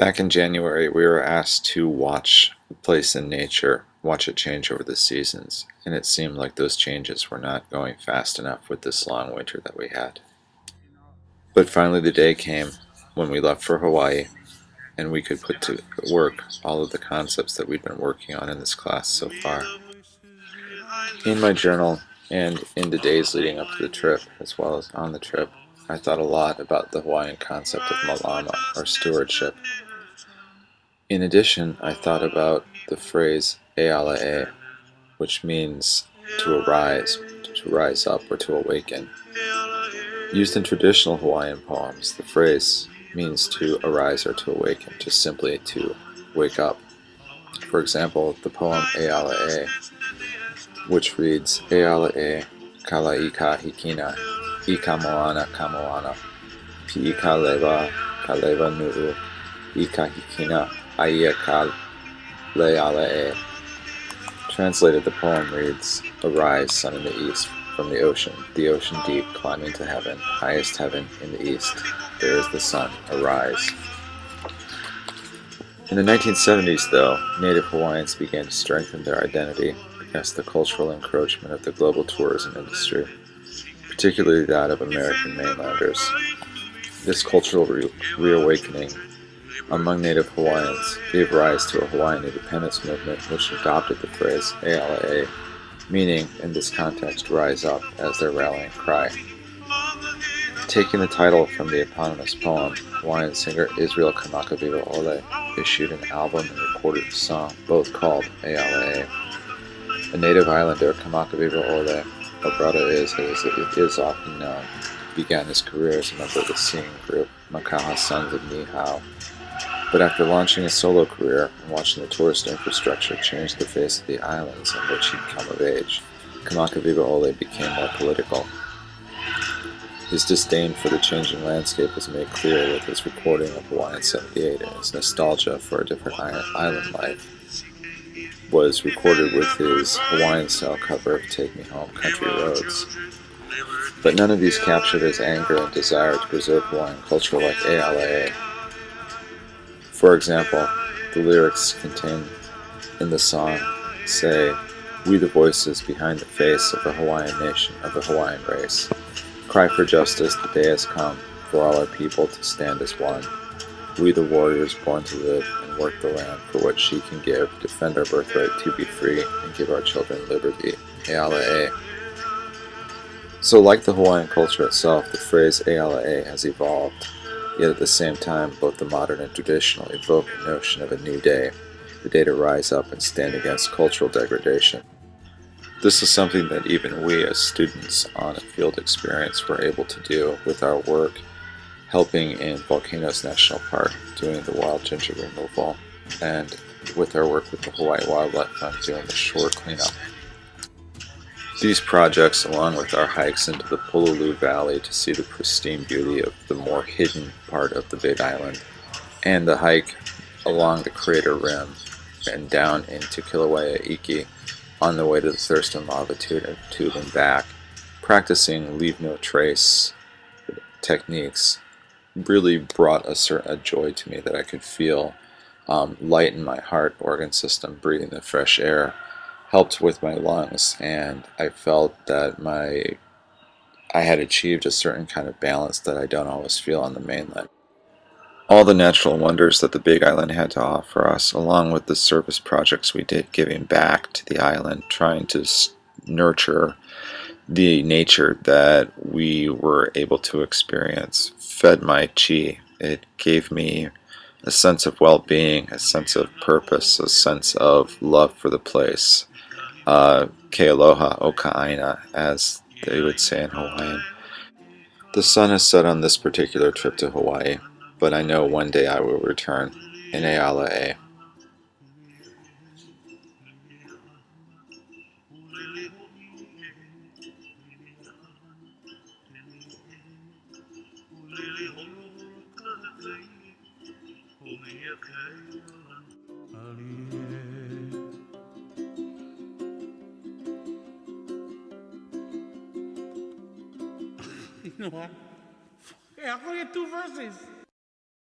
Back in January, we were asked to watch a place in nature, watch it change over the seasons, and it seemed like those changes were not going fast enough with this long winter that we had. But finally, the day came when we left for Hawaii, and we could put to work all of the concepts that we'd been working on in this class so far. In my journal, and in the days leading up to the trip, as well as on the trip, I thought a lot about the Hawaiian concept of malama, or stewardship. In addition, I thought about the phrase ealae, which means to rise up, or to awaken. Used in traditional Hawaiian poems, the phrase means to arise or to awaken, just simply to wake up. For example, the poem Ealae, which reads Ealae kalaika hikina, ika moana kamoana, pi ika leva kaleva nuu, ika hikina, aia ka lealae. Translated, the poem reads, Arise, sun in the east, from the ocean deep, climbing to heaven, highest heaven in the east. There is the sun, arise. In the 1970s, though, Native Hawaiians began to strengthen their identity against the cultural encroachment of the global tourism industry, particularly that of American mainlanders. This cultural reawakening among Native Hawaiians gave rise to a Hawaiian independence movement which adopted the phrase ealae, meaning, in this context, rise up, as their rallying cry. Taking the title from the eponymous poem, Hawaiian singer Israel Kamakawiwa Ole issued an album and recorded a song, both called Ealae. A native islander, Kamakawiwa Ole, or Brother Is, as it is often known, began his career as a member of the singing group Makaha Sons of Nihau. But after launching a solo career and watching the tourist infrastructure change the face of the islands on which he'd come of age, Kamakawiwa Ole became more political. His disdain for the changing landscape was made clear with his recording of Hawaiian 78, and his nostalgia for a different island life was recorded with his Hawaiian-style cover of Take Me Home, Country Roads. But none of these captured his anger and desire to preserve Hawaiian culture like Ealae. For example, the lyrics contained in the song say, We the voices behind the face of the Hawaiian nation, of the Hawaiian race. Cry for justice, the day has come, for all our people to stand as one. We the warriors born to live and work the land for what she can give, defend our birthright to be free, and give our children liberty. Ealae. So like the Hawaiian culture itself, the phrase Ealae has evolved. Yet at the same time, both the modern and traditional evoke the notion of a new day, the day to rise up and stand against cultural degradation. This is something that even we as students on a field experience were able to do with our work, helping in Volcanoes National Park, doing the wild ginger removal, and with our work with the Hawaii Wildlife Fund doing the shore cleanup. These projects, along with our hikes into the Pololu Valley to see the pristine beauty of the more hidden part of the Big Island, and the hike along the crater rim and down into Kilauea Iki on the way to the Thurston Lava Tube and back, practicing leave no trace techniques really brought a joy to me that I could feel light in my heart, organ system, breathing the fresh air, helped with my lungs, and I felt that I had achieved a certain kind of balance that I don't always feel on the mainland. All the natural wonders that the Big Island had to offer us, along with the service projects we did giving back to the island, trying to nurture the nature that we were able to experience, fed my chi. It gave me a sense of well-being, a sense of purpose, a sense of love for the place. Ke aloha o ka aina, as they would say in Hawaiian. The sun has set on this particular trip to Hawaii, but I know one day I will return in Ealae. You know what? Hey, how come you get two verses?